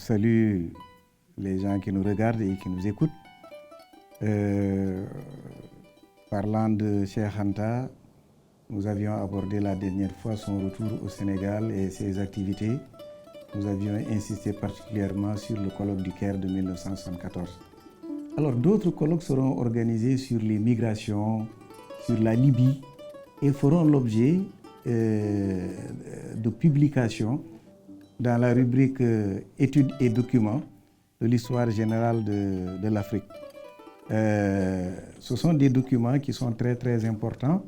salue les gens qui nous regardent et qui nous écoutent. Parlant de Cheikh Anta, nous avions abordé la dernière fois son retour au Sénégal et ses activités. Nous avions insisté particulièrement sur le colloque du Caire de 1974. Alors d'autres colloques seront organisés sur les migrations, sur la Libye et feront l'objet de publications dans la rubrique études et documents de l'histoire générale de l'Afrique. Ce sont des documents qui sont très très importants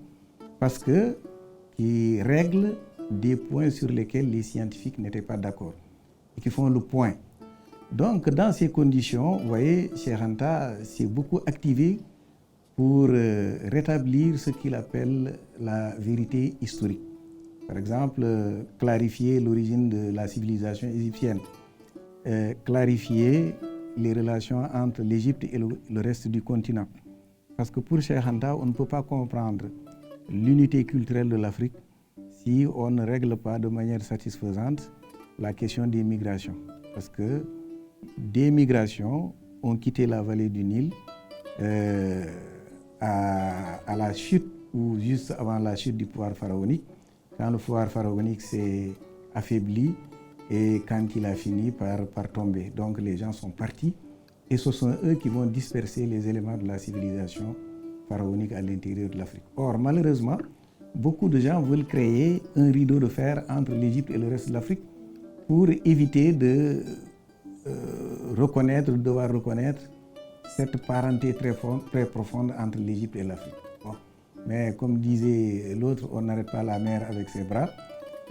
parce qu'ils règlent des points sur lesquels les scientifiques n'étaient pas d'accord et qui font le point. Donc dans ces conditions, vous voyez, Cheikh Anta s'est beaucoup activé pour rétablir ce qu'il appelle la vérité historique. Par exemple, clarifier l'origine de la civilisation égyptienne, clarifier les relations entre l'Égypte et le reste du continent. Parce que pour Cheikh Anta, on ne peut pas comprendre l'unité culturelle de l'Afrique si on ne règle pas de manière satisfaisante la question des migrations. Parce que des migrations ont quitté la vallée du Nil à la chute ou juste avant la chute du pouvoir pharaonique, quand le pouvoir pharaonique s'est affaibli et quand il a fini par tomber. Donc les gens sont partis et ce sont eux qui vont disperser les éléments de la civilisation pharaonique à l'intérieur de l'Afrique. Or, malheureusement, beaucoup de gens veulent créer un rideau de fer entre l'Égypte et le reste de l'Afrique pour éviter de devoir reconnaître cette parenté très profonde entre l'Égypte et l'Afrique. Bon. Mais comme disait l'autre, on n'arrête pas la mer avec ses bras.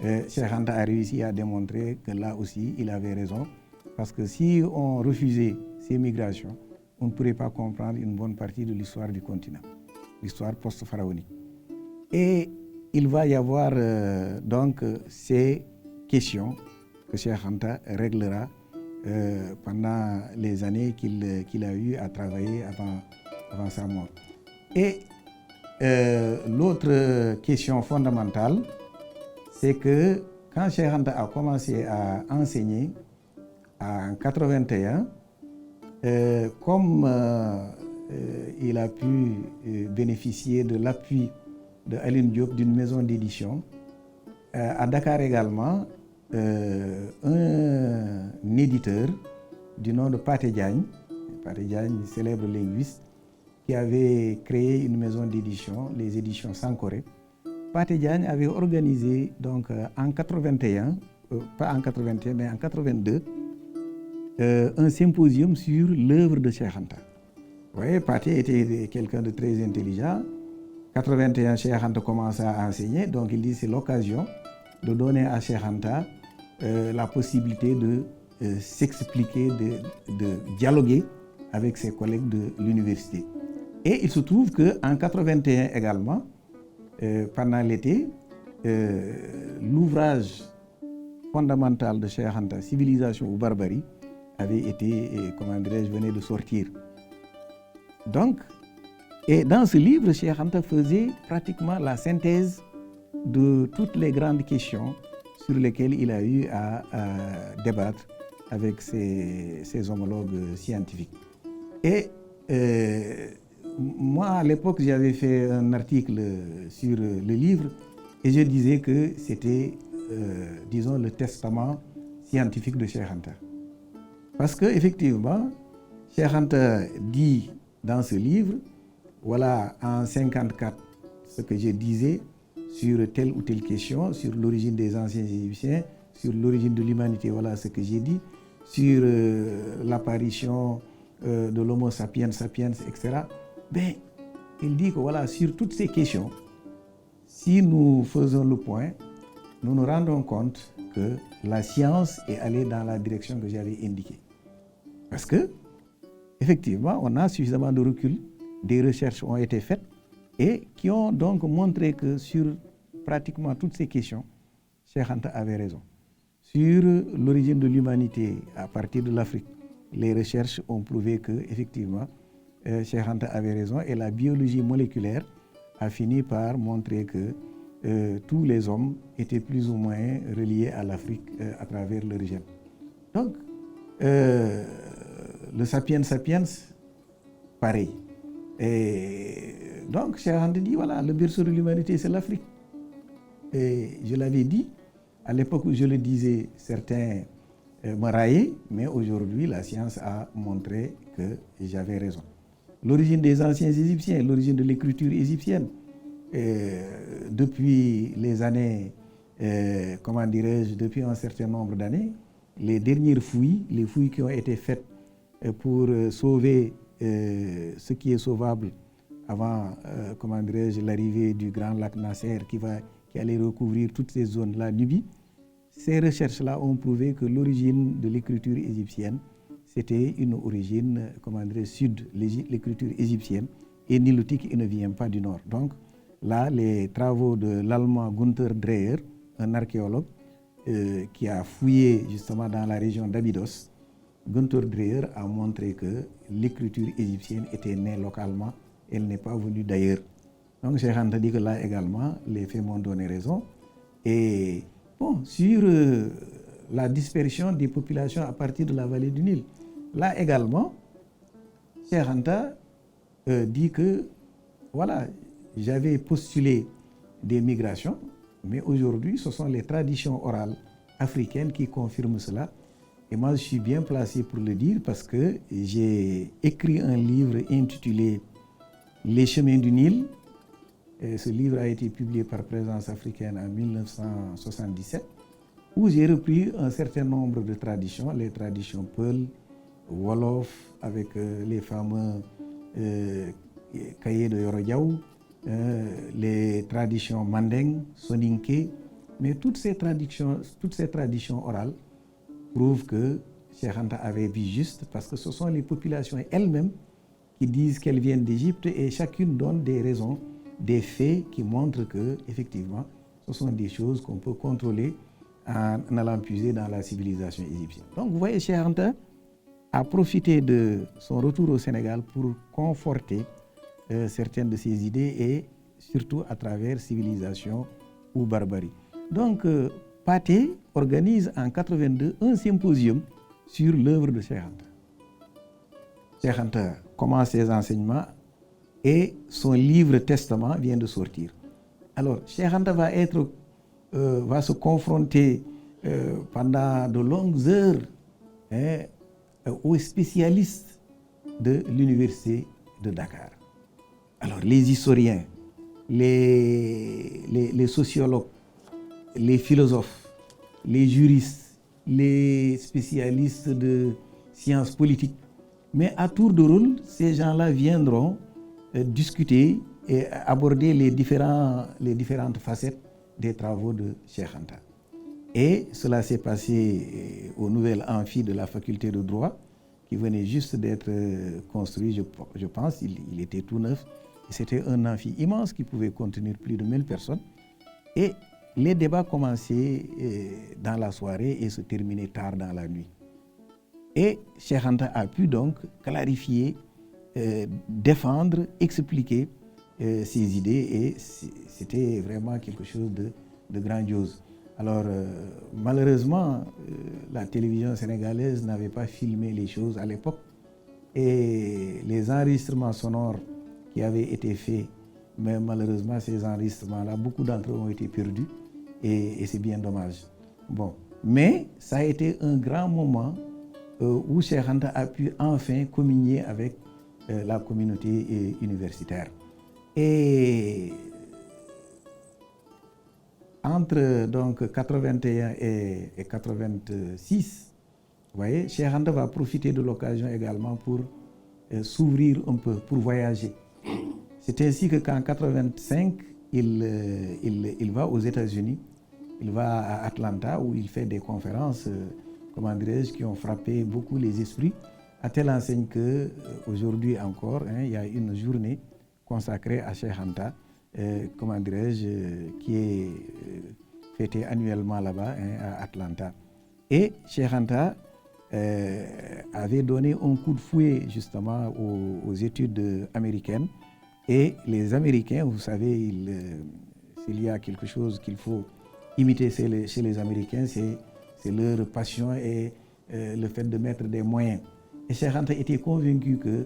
Cheikh Anta a réussi à démontrer que là aussi, il avait raison. Parce que si on refusait ces migrations, on ne pourrait pas comprendre une bonne partie de l'histoire du continent, l'histoire post-pharaonique. Et il va y avoir donc ces questions que Cheikh Anta réglera pendant les années qu'il a eu à travailler avant sa mort. Et l'autre question fondamentale, c'est que quand Cheikh Anta a commencé à enseigner en 81, comme il a pu bénéficier de l'appui de Aline Diop d'une maison d'édition, à Dakar également, un éditeur du nom de Pathé Diagne, célèbre linguiste, qui avait créé une maison d'édition, les éditions Sankoré. Pathé Diagne avait organisé donc en 81, pas en 81 mais en 82, un symposium sur l'œuvre de Cheikh Anta. Vous voyez, Pathé était quelqu'un de très intelligent. En 81, Cheikh Anta commence à enseigner, donc il dit c'est l'occasion de donner à Cheikh Anta la possibilité de s'expliquer, de dialoguer avec ses collègues de l'université. Et il se trouve qu'en 81 également, pendant l'été, l'ouvrage fondamental de Cheikh Anta, Civilisation ou Barbarie, avait été, venait de sortir. Donc, et dans ce livre, Cheikh Anta faisait pratiquement la synthèse de toutes les grandes questions sur lesquelles il a eu à débattre avec ses homologues scientifiques. Et moi, à l'époque, j'avais fait un article sur le livre et je disais que c'était, disons, le testament scientifique de Cheikh Anta. Parce qu'effectivement, Cheikh Anta dit dans ce livre, voilà, en 1954, ce que je disais sur telle ou telle question, sur l'origine des anciens Égyptiens, sur l'origine de l'humanité, voilà ce que j'ai dit, sur l'apparition de l'Homo sapiens sapiens, etc. Ben, il dit que voilà, sur toutes ces questions, si nous faisons le point, nous nous rendons compte que la science est allée dans la direction que j'avais indiquée. Parce que, effectivement, on a suffisamment de recul, des recherches ont été faites et qui ont donc montré que sur pratiquement toutes ces questions, Cheikh Anta avait raison. Sur l'origine de l'humanité à partir de l'Afrique, les recherches ont prouvé que, effectivement, Cheikh Anta avait raison et la biologie moléculaire a fini par montrer que tous les hommes étaient plus ou moins reliés à l'Afrique à travers leur gène. Donc, Le Sapiens Sapiens, pareil. Et donc, Cheikh Anta dit, voilà, le berceau de l'humanité, c'est l'Afrique. Et je l'avais dit, à l'époque où je le disais, certains me raillaient, mais aujourd'hui, la science a montré que j'avais raison. L'origine des anciens Égyptiens, l'origine de l'écriture égyptienne, depuis les années, depuis un certain nombre d'années, les dernières fouilles, les fouilles qui ont été faites pour sauver ce qui est sauvable avant, l'arrivée du grand lac Nasser qui allait recouvrir toutes ces zones, la Nubie. Ces recherches-là ont prouvé que l'origine de l'écriture égyptienne, c'était une origine, sud, l'écriture égyptienne, est nilotique et ne vient pas du nord. Donc là, les travaux de l'Allemand Günther Dreher, un archéologue qui a fouillé justement dans la région d'Abydos, Günther Dreher a montré que l'écriture égyptienne était née localement, elle n'est pas venue d'ailleurs. Donc Cheikh Anta dit que là également, les faits m'ont donné raison. Et bon, sur la dispersion des populations à partir de la vallée du Nil, là également, Cheikh Anta dit que, voilà, j'avais postulé des migrations, mais aujourd'hui, ce sont les traditions orales africaines qui confirment cela. Et moi, je suis bien placé pour le dire parce que j'ai écrit un livre intitulé « Les chemins du Nil ». Et ce livre a été publié par Présence africaine en 1977, où j'ai repris un certain nombre de traditions, les traditions Peul, Wolof, avec les fameux cahiers de Yoro Diaw, les traditions Mandeng, Soninké, mais toutes ces traditions orales prouvent que Cheikh Anta avait vu juste, parce que ce sont les populations elles-mêmes qui disent qu'elles viennent d'Égypte et chacune donne des raisons, des faits qui montrent que, effectivement, ce sont des choses qu'on peut contrôler en allant puiser dans la civilisation égyptienne. Donc vous voyez, Cheikh Anta a profité de son retour au Sénégal pour conforter certaines de ses idées et surtout à travers civilisation ou barbarie. Donc Pathé organise en 82 un symposium sur l'œuvre de Cheikh Anta. Cheikh Anta commence ses enseignements et son livre Testament vient de sortir. Alors Cheikh Anta va se confronter pendant de longues heures aux spécialistes de l'université de Dakar. Alors les historiens, les sociologues, les philosophes, les juristes, les spécialistes de sciences politiques. Mais à tour de rôle, ces gens-là viendront discuter et aborder les différentes facettes des travaux de Cheikh Anta. Et cela s'est passé au nouvel amphi de la faculté de droit, qui venait juste d'être construit, je pense, il était tout neuf. Et c'était un amphi immense qui pouvait contenir plus de 1000 personnes. Et les débats commençaient dans la soirée et se terminaient tard dans la nuit. Et Cheikh Anta a pu donc clarifier, défendre, expliquer ses idées et c'était vraiment quelque chose de grandiose. Alors malheureusement, la télévision sénégalaise n'avait pas filmé les choses à l'époque et les enregistrements sonores qui avaient été faits, mais malheureusement ces enregistrements-là, beaucoup d'entre eux ont été perdus et c'est bien dommage. Bon, mais ça a été un grand moment où Cheikh Anta a pu enfin communier avec la communauté universitaire. Et entre donc 81 et 86, vous voyez, Cheikh Anta va profiter de l'occasion également pour s'ouvrir un peu, pour voyager. C'est ainsi que qu'en 85, il va aux États-Unis, il va à Atlanta où il fait des conférences, qui ont frappé beaucoup les esprits, à telle enseigne qu'aujourd'hui encore, il y a une journée consacrée à Cheikh Anta, qui est fêtée annuellement là-bas, à Atlanta. Et Cheikh Anta avait donné un coup de fouet justement aux études américaines. Et les Américains, vous savez, s'il y a quelque chose qu'il faut imiter chez les Américains, c'est leur passion et le fait de mettre des moyens. Et Cheikh Anta était convaincu que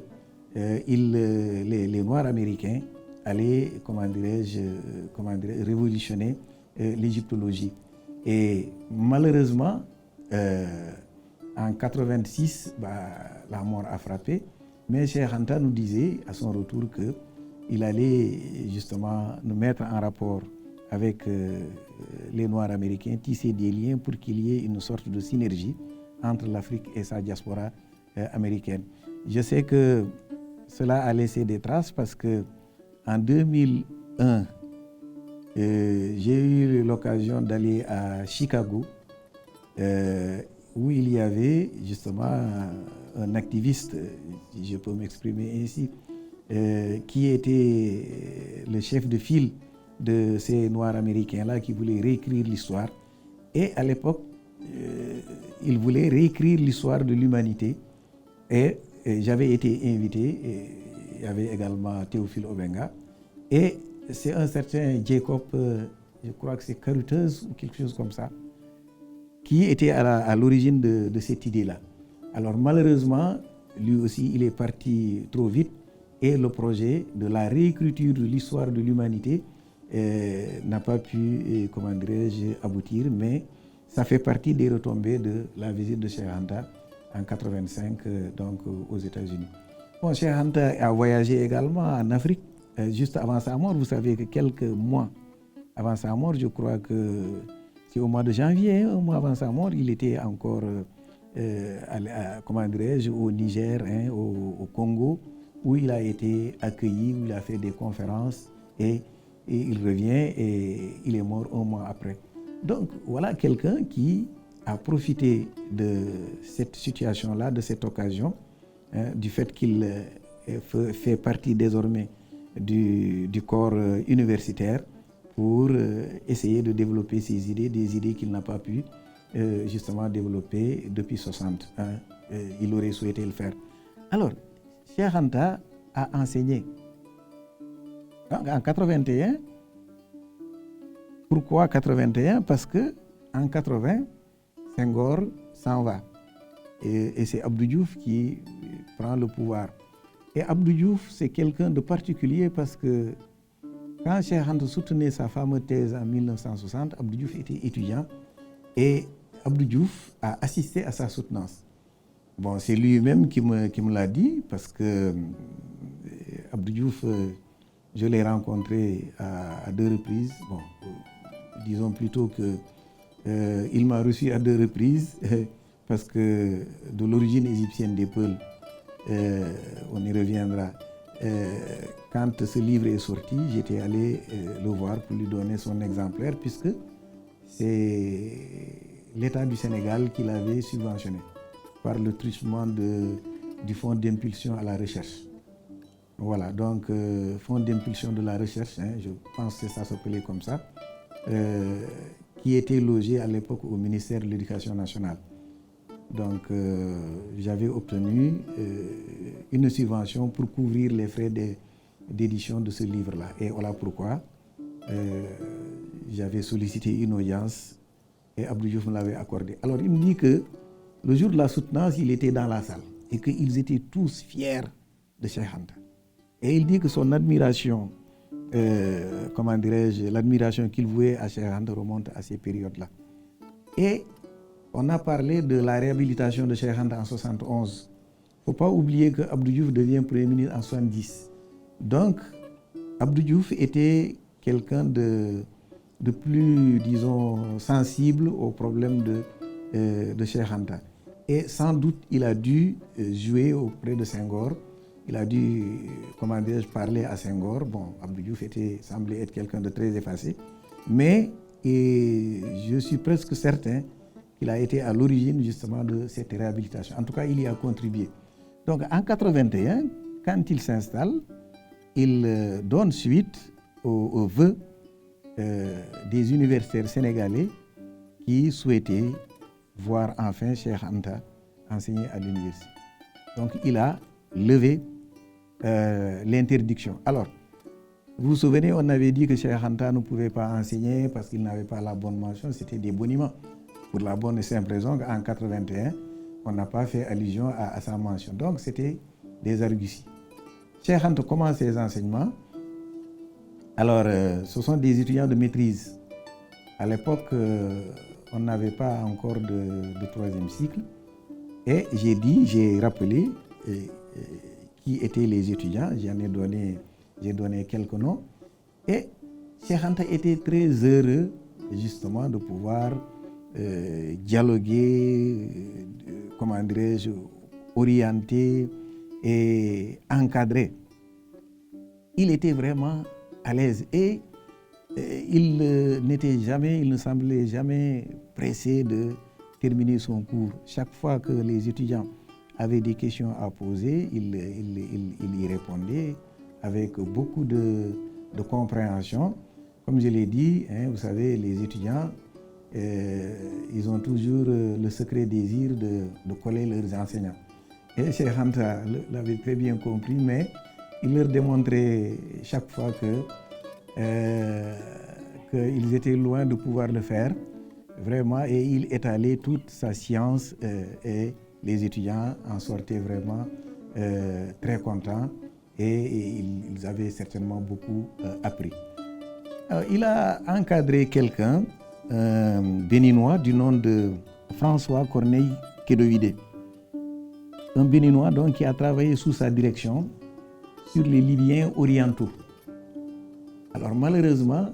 les Noirs américains allaient, révolutionner l'égyptologie. Et malheureusement, en 86, la mort a frappé. Mais Cheikh Anta nous disait à son retour qu'il allait justement nous mettre en rapport avec les Noirs américains, tisser des liens pour qu'il y ait une sorte de synergie entre l'Afrique et sa diaspora américaine. Je sais que cela a laissé des traces parce que en 2001, j'ai eu l'occasion d'aller à Chicago, où il y avait justement un activiste, si je peux m'exprimer ainsi, qui était le chef de file de ces Noirs américains-là qui voulaient réécrire l'histoire. Et à l'époque, il voulait réécrire l'histoire de l'humanité. Et j'avais été invité, et il y avait également Théophile Obenga. Et c'est un certain Jacob, je crois que c'est Caruthers ou quelque chose comme ça, qui était à l'origine de cette idée-là. Alors malheureusement, lui aussi, il est parti trop vite et le projet de la réécriture de l'histoire de l'humanité n'a pas pu, aboutir, mais ça fait partie des retombées de la visite de Cheikh Anta en 85, donc aux États-Unis. Bon, Cheikh Anta a voyagé également en Afrique, juste avant sa mort. Vous savez que quelques mois avant sa mort, je crois que c'est au mois de janvier, un mois avant sa mort, il était encore au Niger, au Congo, où il a été accueilli, où il a fait des conférences et il revient et il est mort un mois après. Donc voilà quelqu'un qui a profité de cette situation-là, de cette occasion, du fait qu'il fait partie désormais du corps universitaire pour essayer de développer ses idées, des idées qu'il n'a pas pu justement développer depuis 60. Il aurait souhaité le faire. Alors, Cheikh Anta a enseigné. En 81, pourquoi 81? Parce qu'en 80, Senghor s'en va. Et c'est Abdou Diouf qui prend le pouvoir. Et Abdou Diouf, c'est quelqu'un de particulier parce que quand Cheikh Anta soutenait sa fameuse thèse en 1960, Abdou Diouf était étudiant et Abdou Diouf a assisté à sa soutenance. Bon, c'est lui-même qui me l'a dit parce que Abdou Diouf, je l'ai rencontré à 2 reprises. Bon, disons plutôt qu'il m'a reçu à 2 reprises parce que de l'origine égyptienne des Peuls, on y reviendra. Quand ce livre est sorti, j'étais allé le voir pour lui donner son exemplaire puisque c'est l'État du Sénégal qui l'avait subventionné par le truchement du Fonds d'impulsion à la recherche. Voilà, donc Fonds d'impulsion de la recherche, je pense que ça s'appelait comme ça, qui était logé à l'époque au ministère de l'Éducation nationale. Donc j'avais obtenu une subvention pour couvrir les frais d'édition de ce livre-là. Et voilà pourquoi j'avais sollicité une audience et Abdou Diouf me l'avait accordé. Alors il me dit que le jour de la soutenance, il était dans la salle et qu'ils étaient tous fiers de Cheikh Anta. Et il dit que son admiration, l'admiration qu'il vouait à Cheikh Anta remonte à ces périodes-là. Et on a parlé de la réhabilitation de Cheikh Anta en 71. Il ne faut pas oublier que Abdou Diouf devient Premier ministre en 70. Donc, Abdou Diouf était quelqu'un de plus, disons, sensible aux problèmes de Cheikh Anta. Et sans doute, il a dû jouer auprès de Senghor. Il a dû, parler à Senghor. Bon, Abdou Diouf semblait être quelqu'un de très effacé. Mais je suis presque certain qu'il a été à l'origine justement de cette réhabilitation. En tout cas, il y a contribué. Donc en 81, quand il s'installe, il donne suite aux vœux des universitaires sénégalais qui souhaitaient voir enfin Cheikh Anta enseigner à l'université. Donc il a levé l'interdiction. Alors, vous vous souvenez, on avait dit que Cheikh Anta ne pouvait pas enseigner parce qu'il n'avait pas la bonne mention, c'était des boniments. Pour la bonne et simple raison qu'en 81, on n'a pas fait allusion à sa mention. Donc c'était des arguties. Cheikh Anta commence ses enseignements. Alors, ce sont des étudiants de maîtrise. À l'époque, on n'avait pas encore de troisième cycle. Et j'ai rappelé qui étaient les étudiants. J'ai donné quelques noms. Et Cheikh Anta était très heureux, justement, de pouvoir dialoguer, comment dirais-je, orienter et encadrer. Il était vraiment à l'aise et il ne semblait jamais pressé de terminer son cours. Chaque fois que les étudiants avaient des questions à poser, il y répondait avec beaucoup de compréhension. Comme je l'ai dit, vous savez, les étudiants, ils ont toujours le secret désir de coller leurs enseignants. Et Cheikh Anta l'avait très bien compris, mais il leur démontrait chaque fois qu'ils étaient loin de pouvoir le faire, vraiment, et il étalait toute sa science et les étudiants en sortaient vraiment très contents et ils avaient certainement beaucoup appris. Alors, il a encadré quelqu'un, béninois, du nom de François Corneille Kédovidé. Un béninois donc qui a travaillé sous sa direction sur les Libyens orientaux. Alors malheureusement,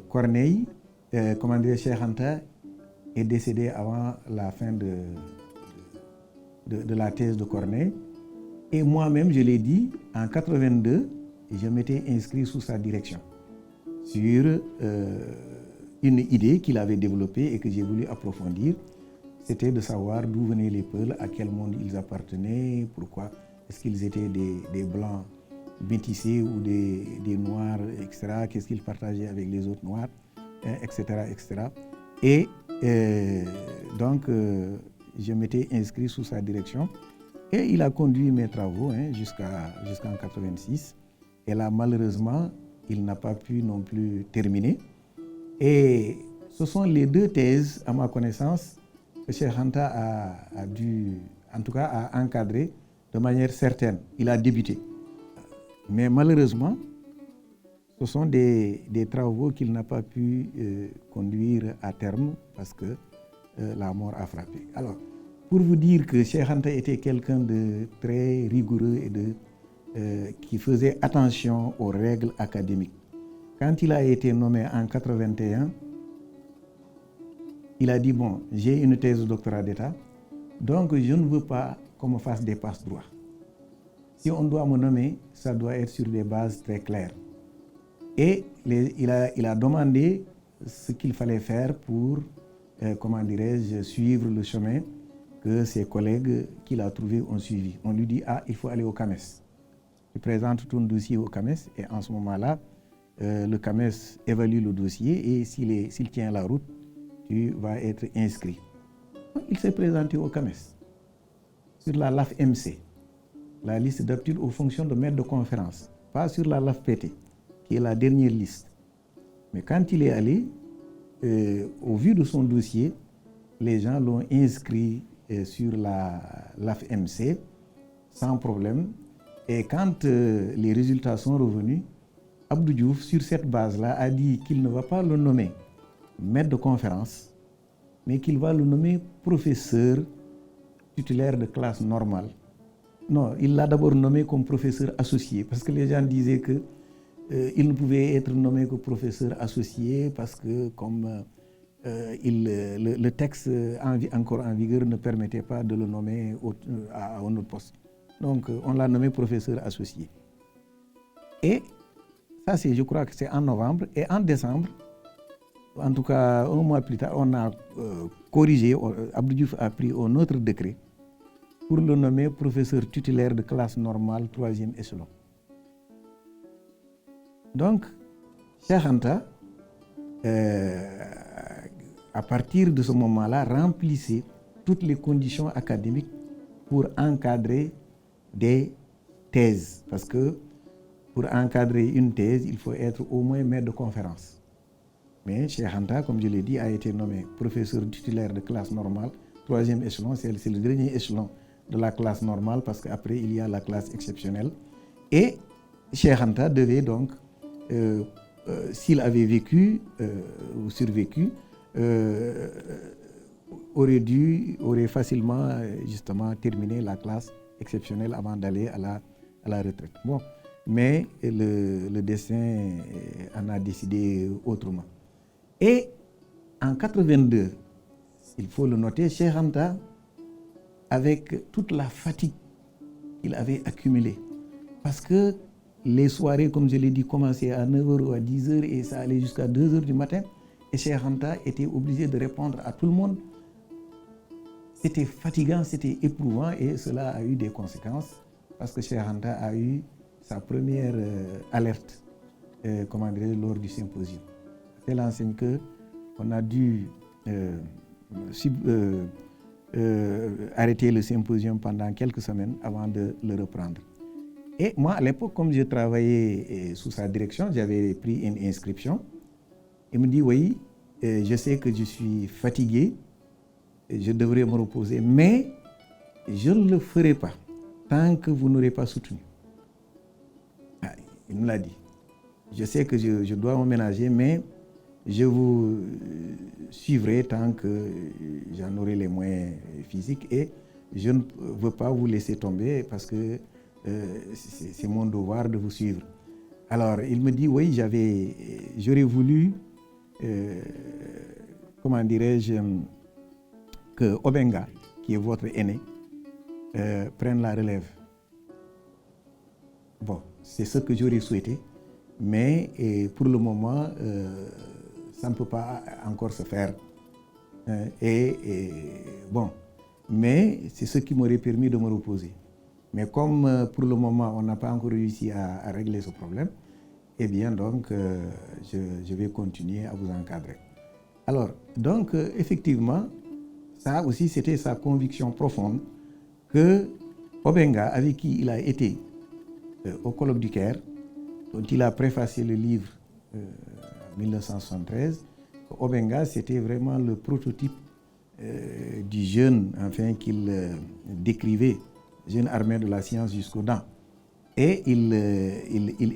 Corneille, Cheikh Anta, est décédé avant la fin de la thèse de Corneille. Et moi-même, je l'ai dit, en 82, je m'étais inscrit sous sa direction sur une idée qu'il avait développée et que j'ai voulu approfondir. C'était de savoir d'où venaient les peuples, à quel monde ils appartenaient, pourquoi, est-ce qu'ils étaient des blancs métissés ou des noirs, etc. Qu'est-ce qu'ils partageaient avec les autres noirs, etc. etc. Et donc, je m'étais inscrit sous sa direction et il a conduit mes travaux jusqu'en 86. Et là, malheureusement, il n'a pas pu non plus terminer. Et ce sont les deux thèses, à ma connaissance, que Cheikh Anta a dû, en tout cas, a encadré de manière certaine. Il a débuté. Mais malheureusement, ce sont des travaux qu'il n'a pas pu conduire à terme parce que la mort a frappé. Alors, pour vous dire que Cheikh Anta était quelqu'un de très rigoureux et qui faisait attention aux règles académiques. Quand il a été nommé en 81, il a dit, bon, j'ai une thèse de doctorat d'État, donc je ne veux pas qu'on me fasse des passe-droits. Si on doit me nommer, ça doit être sur des bases très claires. Et il a demandé ce qu'il fallait faire pour, suivre le chemin que ses collègues qu'il a trouvés ont suivi. On lui dit, il faut aller au CAMES. Tu présentes ton dossier au CAMES et en ce moment-là, le CAMES évalue le dossier et s'il tient la route, tu vas être inscrit. Il s'est présenté au CAMES sur la LAF-MC, la liste d'aptitude aux fonctions de maître de conférence, pas sur la LAF-PT, qui est la dernière liste. Mais quand il est allé, au vu de son dossier, les gens l'ont inscrit sur la LAF-MC sans problème. Et quand les résultats sont revenus, Abdou Diouf, sur cette base-là, a dit qu'il ne va pas le nommer maître de conférence, mais qu'il va le nommer professeur titulaire de classe normale. Non, il l'a d'abord nommé comme professeur associé, parce que les gens disaient qu'il ne pouvait être nommé que professeur associé, parce que comme le texte encore en vigueur ne permettait pas de le nommer à un autre poste. Donc, on l'a nommé professeur associé. Et ça, je crois que c'est en novembre. Et en décembre, en tout cas, un mois plus tard, on a corrigé, Abdou Diouf a pris un autre décret pour le nommer professeur titulaire de classe normale, 3e échelon. Donc, Cheikh Anta, à partir de ce moment-là, remplissait toutes les conditions académiques pour encadrer des thèses. Parce que pour encadrer une thèse, il faut être au moins maître de conférence. Mais Cheikh Anta, comme je l'ai dit, a été nommé professeur titulaire de classe normale, troisième échelon, c'est le dernier échelon de la classe normale, parce qu'après, il y a la classe exceptionnelle. Et Cheikh Anta devait donc, s'il avait vécu ou survécu, aurait facilement justement terminé la classe exceptionnelle avant d'aller à la retraite. Bon, mais le destin en a décidé autrement. Et en 82, il faut le noter, Cheikh Anta, avec toute la fatigue qu'il avait accumulée, parce que les soirées, comme je l'ai dit, commençaient à 9h ou à 10h et ça allait jusqu'à 2h du matin, et Cheikh Anta était obligé de répondre à tout le monde. C'était fatigant, c'était éprouvant, et cela a eu des conséquences, parce que Cheikh Anta a eu sa première alerte lors du symposium. Elle enseigne qu'on a dû arrêter le symposium pendant quelques semaines avant de le reprendre. Et moi, à l'époque, comme je travaillais sous sa direction, j'avais pris une inscription. Il me dit, oui, je sais que je suis fatigué, je devrais me reposer, mais je ne le ferai pas tant que vous n'aurez pas soutenu. Ah, il me l'a dit. Je sais que je dois me ménager, mais je vous suivrai tant que j'en aurai les moyens physiques, et je ne veux pas vous laisser tomber parce que c'est mon devoir de vous suivre. Alors, il me dit, oui, j'aurais voulu, que Obenga, qui est votre aîné, prenne la relève. Bon, c'est ce que j'aurais souhaité, mais pour le moment, ça ne peut pas encore se faire. Bon, mais c'est ce qui m'aurait permis de me reposer. Mais comme pour le moment, on n'a pas encore réussi à régler ce problème, eh bien donc, je vais continuer à vous encadrer. Alors, donc, effectivement, ça aussi, c'était sa conviction profonde que Obenga, avec qui il a été au colloque du Caire, dont il a préfacé le livre en 1973, Obenga, c'était vraiment le prototype du jeune, enfin, qu'il décrivait, jeune armé de la science jusqu'aux dents. Et il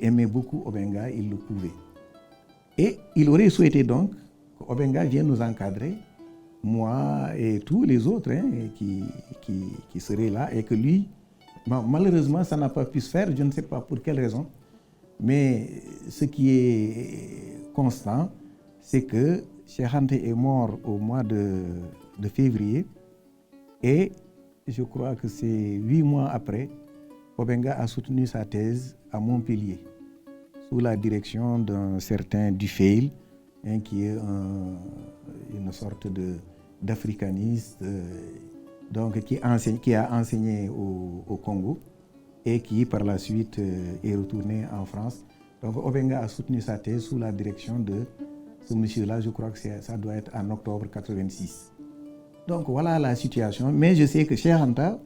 aimait beaucoup Obenga, il le pouvait. Et il aurait souhaité donc qu'Obenga vienne nous encadrer, moi et tous les autres qui seraient là, et que lui, bon, malheureusement, ça n'a pas pu se faire, je ne sais pas pour quelle raison, mais ce qui est constant, c'est que Cheikh Anta est mort au mois de février, et je crois que c'est 8 mois après, Obenga a soutenu sa thèse à Montpellier, sous la direction d'un certain Dufeil, qui est une sorte d'africaniste, donc qui a enseigné au Congo et qui par la suite est retourné en France. Donc Obenga a soutenu sa thèse sous la direction de ce monsieur-là, je crois que ça doit être en octobre 86. Donc voilà la situation, mais je sais que Cheikh Anta,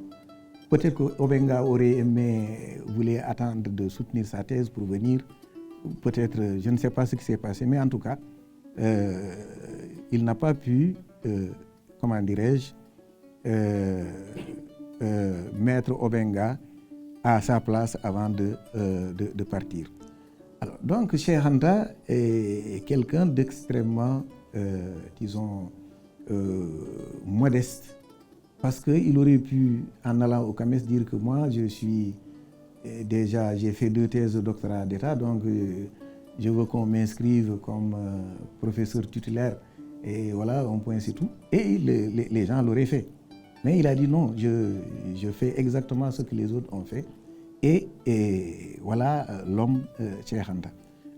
peut-être que Obenga voulait attendre de soutenir sa thèse pour venir, peut-être, je ne sais pas ce qui s'est passé, mais en tout cas, il n'a pas pu, mettre Obenga à sa place avant de partir. Alors, donc, Cheikh Anta est quelqu'un d'extrêmement, modeste, parce qu'il aurait pu, en allant au CAMES, dire que moi, j'ai fait 2 thèses de doctorat d'État, donc je veux qu'on m'inscrive comme professeur titulaire, et voilà, un point, c'est tout. Et les gens l'auraient fait. Mais il a dit non, je fais exactement ce que les autres ont fait. Et voilà l'homme Cheikh Anta.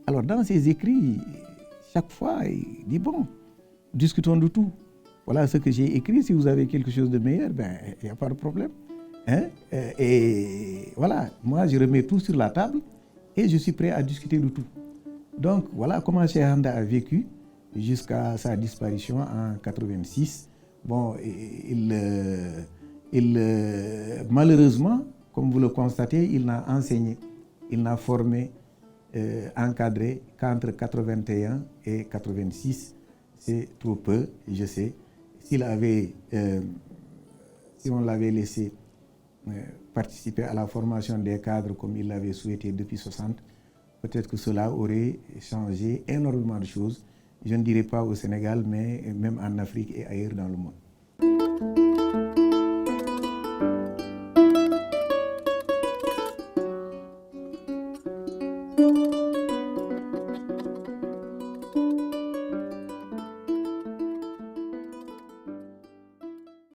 Alors, dans ses écrits, chaque fois, il dit bon, discutons de tout. Voilà ce que j'ai écrit. Si vous avez quelque chose de meilleur, il n'y a pas de problème. Et voilà, moi, je remets tout sur la table et je suis prêt à discuter de tout. Donc, voilà comment Cheikh Anta a vécu jusqu'à sa disparition en 86. Bon, malheureusement, comme vous le constatez, il n'a enseigné, il n'a formé, encadré qu'entre 81 et 86. C'est trop peu, je sais. S'il avait si on l'avait laissé participer à la formation des cadres comme il l'avait souhaité depuis 60, peut-être que cela aurait changé énormément de choses. Je ne dirais pas au Sénégal, mais même en Afrique et ailleurs dans le monde.